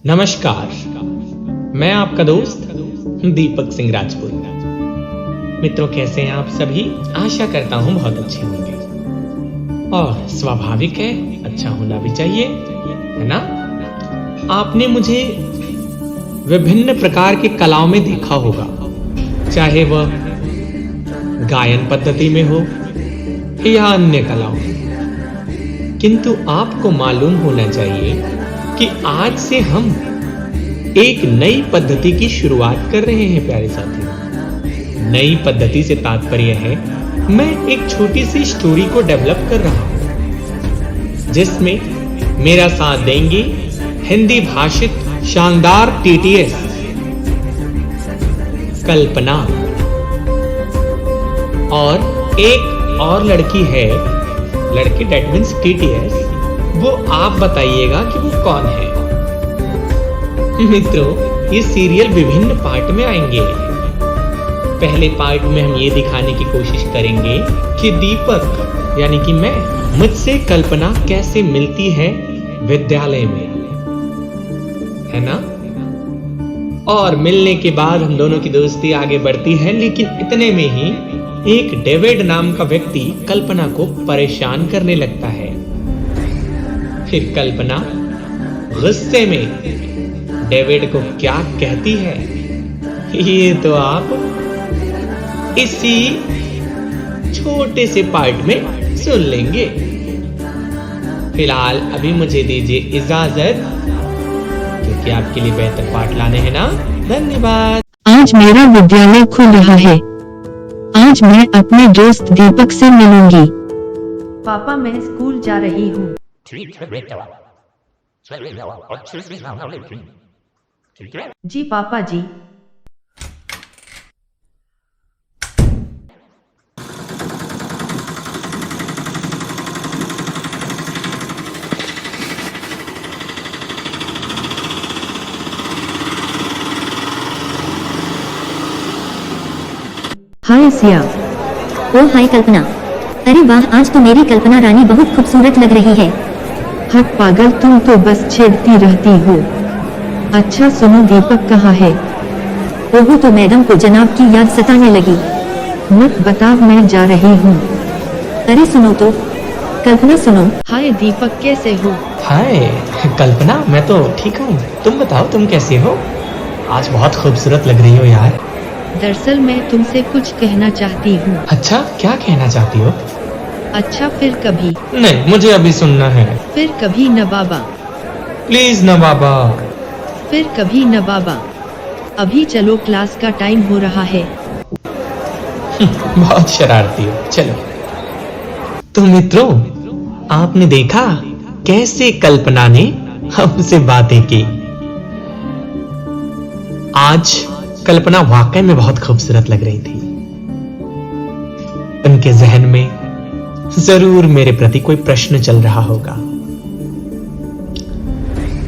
नमस्कार, मैं आपका दोस्त दीपक सिंह राजपूत। मित्रों, कैसे हैं आप सभी? आशा करता हूं बहुत अच्छे होंगे और स्वाभाविक है, अच्छा होना भी चाहिए, है ना? आपने मुझे विभिन्न प्रकार की कलाओं में देखा होगा, चाहे वह गायन पद्धति में हो या अन्य कलाओं में। किंतु आपको मालूम होना चाहिए कि आज से हम एक नई पद्धति की शुरुआत कर रहे हैं। प्यारे साथियों, नई पद्धति से तात्पर्य है मैं एक छोटी सी स्टोरी को डेवलप कर रहा हूं, जिसमें मेरा साथ देंगे हिंदी भाषित शानदार टीटीएस कल्पना और एक और लड़की है, लड़की डेट मीन्स टीटीएस। वो आप बताइएगा कि वो कौन है। मित्रों, ये सीरियल विभिन्न पार्ट में आएंगे। पहले पार्ट में हम ये दिखाने की कोशिश करेंगे कि दीपक यानी कि मैं, मुझसे कल्पना कैसे मिलती है विद्यालय में, है ना? और मिलने के बाद हम दोनों की दोस्ती आगे बढ़ती है, लेकिन इतने में ही एक डेविड नाम का व्यक्ति कल्पना को परेशान करने लगता है। फिर कल्पना गुस्से में डेविड को क्या कहती है, ये तो आप इसी छोटे से पार्ट में सुन लेंगे। फिलहाल अभी मुझे दीजिए इजाजत, क्योंकि आपके लिए बेहतर पाठ लाने हैं ना। धन्यवाद। आज मेरा विद्यालय खुल रहा है। आज मैं अपने दोस्त दीपक से मिलूंगी। पापा, मैं स्कूल जा रही हूँ। जी पापा जी। हाय सिया। ओ हाय कल्पना। अरे वाह, आज तो मेरी कल्पना रानी बहुत खूबसूरत लग रही है। हट पागल, तुम तो बस छेड़ती रहती हो। अच्छा सुनो, दीपक कहाँ है? ओहो, तो मैडम को जनाब की याद सताने लगी। मत बताओ, मैं जा रही हूँ। अरे सुनो तो, कल्पना सुनो। हाय दीपक, कैसे हो? हाय कल्पना, मैं तो ठीक हूँ। तुम बताओ, तुम कैसी हो? आज बहुत खूबसूरत लग रही हो यार। दरअसल मैं तुमसे कुछ कहना चाहती हूँ। अच्छा, क्या कहना चाहती हो? अच्छा, फिर कभी। नहीं, मुझे अभी सुनना है। फिर कभी न बाबा। प्लीज ना बाबा। फिर कभी न बाबा। अभी चलो, क्लास का टाइम हो रहा है। बहुत शरारती हो। चलो। तो मित्रों, आपने देखा कैसे कल्पना ने हमसे बातें की। आज कल्पना वाकई में बहुत खूबसूरत लग रही थी। उनके जहन में जरूर मेरे प्रति कोई प्रश्न चल रहा होगा।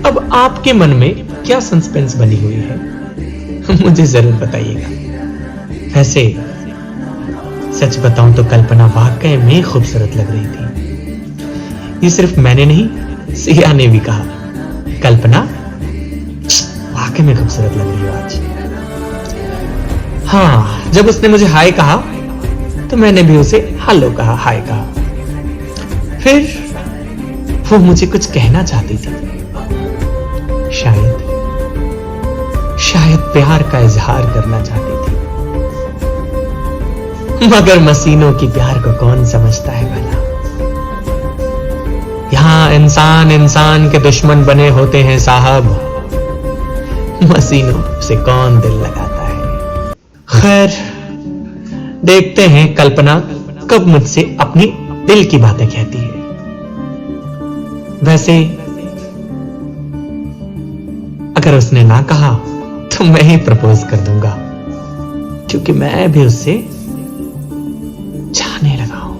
अब आपके मन में क्या सस्पेंस बनी हुई है, मुझे जरूर बताइएगा। वैसे सच बताऊं तो कल्पना वाकई में खूबसूरत लग रही थी। ये सिर्फ मैंने नहीं, सिया ने भी कहा, कल्पना वाकई में खूबसूरत लग रही हो आज। हाँ, जब उसने मुझे हाय कहा तो मैंने भी उसे हेलो कहा, हाय कहा। फिर वो मुझे कुछ कहना चाहती थी। शायद प्यार का इजहार करना चाहती थी। मगर मशीनों की प्यार को कौन समझता है भला? यहां इंसान इंसान के दुश्मन बने होते हैं साहब। मशीनों से कौन दिल लगाता है? खैर, देखते हैं कल्पना कब मुझसे अपनी दिल की बातें कहती है। वैसे अगर उसने ना कहा तो मैं ही प्रपोज कर दूंगा, क्योंकि मैं भी उससे चाहने लगा हूं।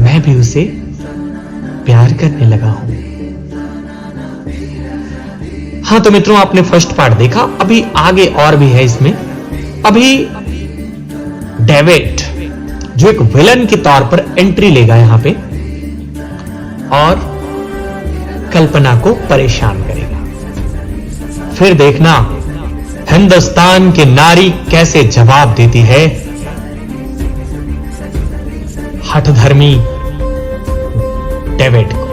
मैं भी उसे प्यार करने लगा हूं। हाँ तो मित्रों, आपने फर्स्ट पार्ट देखा। अभी आगे और भी है इसमें। अभी डेविड जो एक विलन के तौर पर एंट्री लेगा यहां पे और कल्पना को परेशान करेगा। फिर देखना हिंदुस्तान की नारी कैसे जवाब देती है हठधर्मी डेविड को।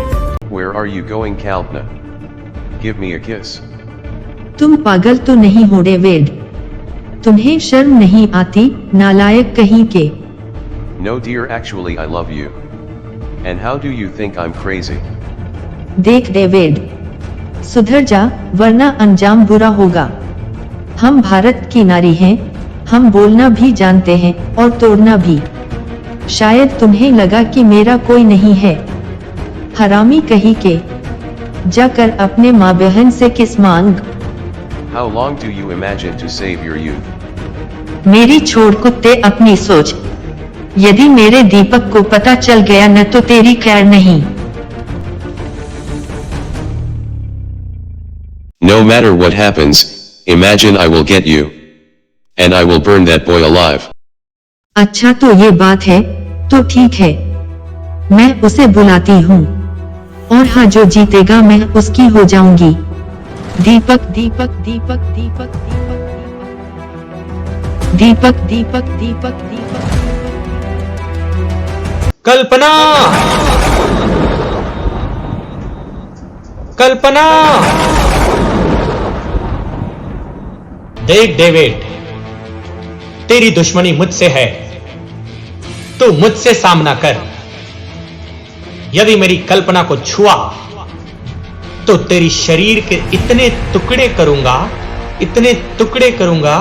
Where are you going, Kalpana? Give me a kiss. तुम पागल तो नहीं हो डेविड? तुम्हें शर्म नहीं आती, नालायक कहीं के? No, dear, actually, I love you. And how do you think I'm crazy? देख डेविड, सुधर जा वरना अंजाम बुरा होगा। हम भारत की नारी हैं, हम बोलना भी जानते हैं और तोड़ना भी। शायद तुम्हें लगा कि मेरा कोई नहीं है। हरामी कहीं के, जाकर अपने माँ बहन से किस मांग। How long do you imagine to save your youth? मेरी छोड़ कुत्ते अपनी सोच। यदि मेरे दीपक को पता चल गया न तो तेरी खैर नहीं। No matter what happens, imagine I will get you. And I will burn that boy alive. अच्छा तो ये बात है, तो ठीक है, मैं उसे बुलाती हूँ। और हाँ, जो जीतेगा मैं उसकी हो जाऊंगी। दीपक दीपक दीपक दीपक दीपक दीपक दीपक दीपक दीपक। कल्पना, कल्पना, देख डेविड, तेरी दुश्मनी मुझसे है, तू मुझसे सामना कर। यदि मेरी कल्पना को छुआ तो तेरी शरीर के इतने टुकड़े करूंगा, इतने टुकड़े करूंगा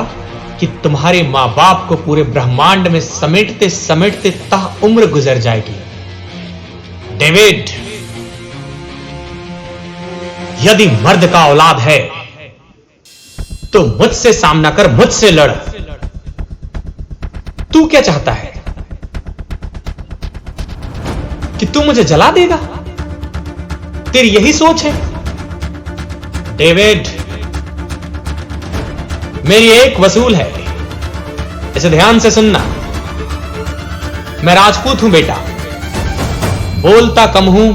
कि तुम्हारे मां बाप को पूरे ब्रह्मांड में समेटते समेटते तह उम्र गुजर जाएगी। डेविड, यदि मर्द का औलाद है तो मुझसे सामना कर, मुझसे लड़। तू क्या चाहता है कि तू मुझे जला देगा? तेरी यही सोच है? डेविड, मेरी एक वसूल है, इसे ध्यान से सुनना। मैं राजपूत हूं बेटा, बोलता कम हूं,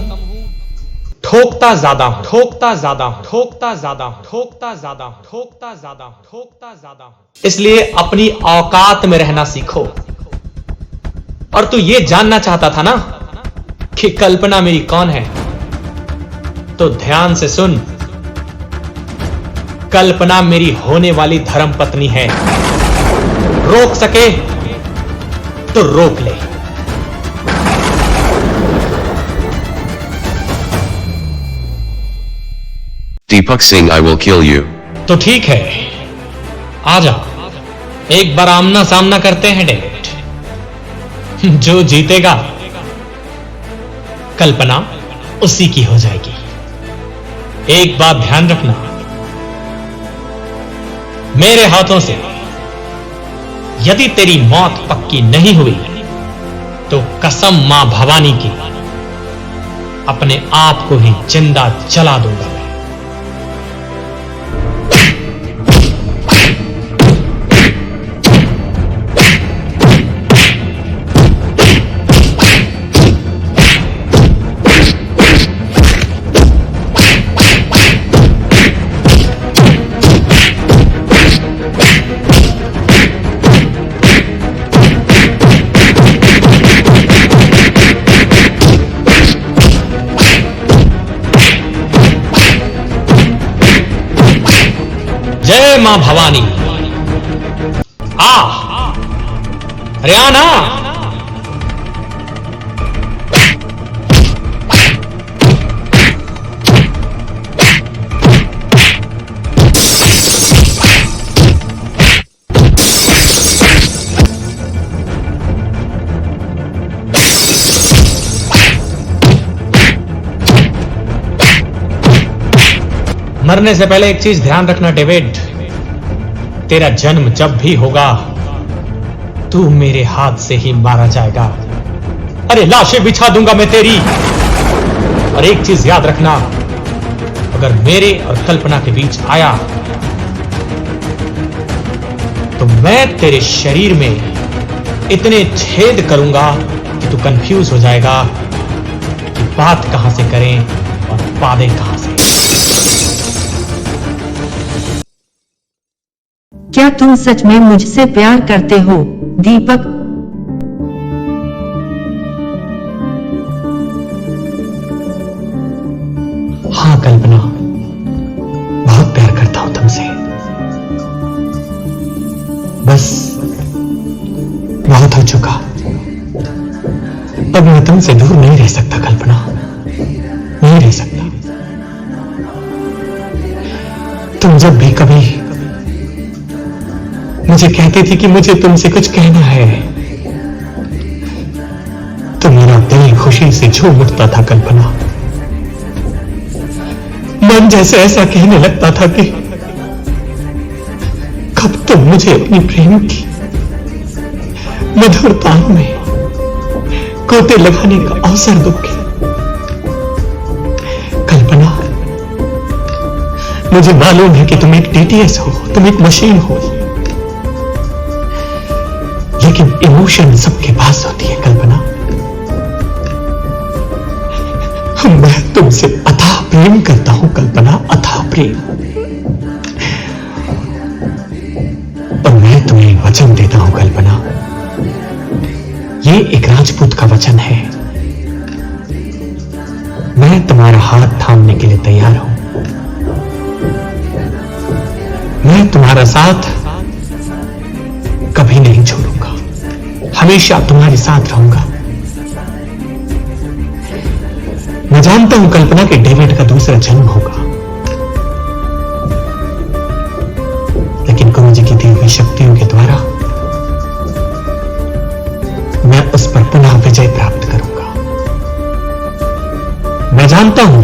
ठोकता ज्यादा हूं, ठोकता ज्यादा हूं, ठोकता ज्यादा हूं, ठोकता ज्यादा हूं, ठोकता ज्यादा हूं, ठोकता ज्यादा हूं। इसलिए अपनी औकात में रहना सीखो। और तू ये जानना चाहता था ना कि कल्पना मेरी कौन है? तो ध्यान से सुन, कल्पना मेरी होने वाली धर्मपत्नी है। रोक सके तो रोक ले। Deepak Singh, I will kill you. तो ठीक है, आजा, एक बार आमना सामना करते हैं डेविड। जो जीतेगा कल्पना उसी की हो जाएगी। एक बात ध्यान रखना, मेरे हाथों से यदि तेरी मौत पक्की नहीं हुई तो कसम मां भवानी की, अपने आप को ही जिंदा जला दूंगा मैं। जय मां भवानी। अरे आना। मरने से पहले एक चीज ध्यान रखना डेविड, तेरा जन्म जब भी होगा तू मेरे हाथ से ही मारा जाएगा। अरे लाशें बिछा दूंगा मैं तेरी। और एक चीज याद रखना, अगर मेरे और कल्पना के बीच आया तो मैं तेरे शरीर में इतने छेद करूंगा कि तू कंफ्यूज हो जाएगा कि बात कहां से करें और बातें कहां से। क्या तुम सच में मुझसे प्यार करते हो, दीपक? हाँ कल्पना, बहुत प्यार करता हूं तुमसे। बस बहुत हो चुका, अब मैं तुमसे दूर नहीं रह सकता कल्पना, नहीं रह सकता। तुम जब भी कभी मुझे कहती थी कि मुझे तुमसे कुछ कहना है, तो मेरा दिल खुशी से झूम उठता था कल्पना। मन जैसे ऐसा कहने लगता था कि कब तुम मुझे अपनी प्रेम की मधुर तान में गोते लगाने का अवसर दोगे। कल्पना, मुझे मालूम है कि तुम एक डीटीएस हो, तुम एक मशीन हो, लेकिन इमोशन सबके पास होती है कल्पना। मैं तुमसे अथाह प्रेम करता हूं कल्पना, अथाह प्रेम। और मैं तुम्हें वचन देता हूं कल्पना, ये एक राजपूत का वचन है। मैं तुम्हारा हाथ थामने के लिए तैयार हूं। मैं तुम्हारा साथ कभी नहीं छोड़ूंगा, हमेशा तुम्हारे साथ रहूंगा। मैं जानता हूं कल्पना कि डेविड का दूसरा जन्म होगा, लेकिन गुरु जी की दी हुई शक्तियों के द्वारा मैं उस पर पुनः विजय प्राप्त करूंगा। मैं जानता हूं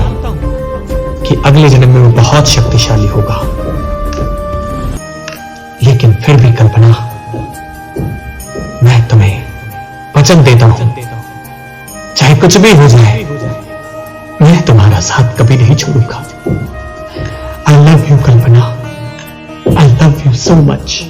कि अगले जन्म में वो बहुत शक्तिशाली होगा, लेकिन फिर भी कल्पना, मैं तुम्हें वचन देता हूं, चाहे कुछ भी हो जाए, मैं तुम्हारा साथ कभी नहीं छोड़ूंगा। I love you Kalpana, I love you so much.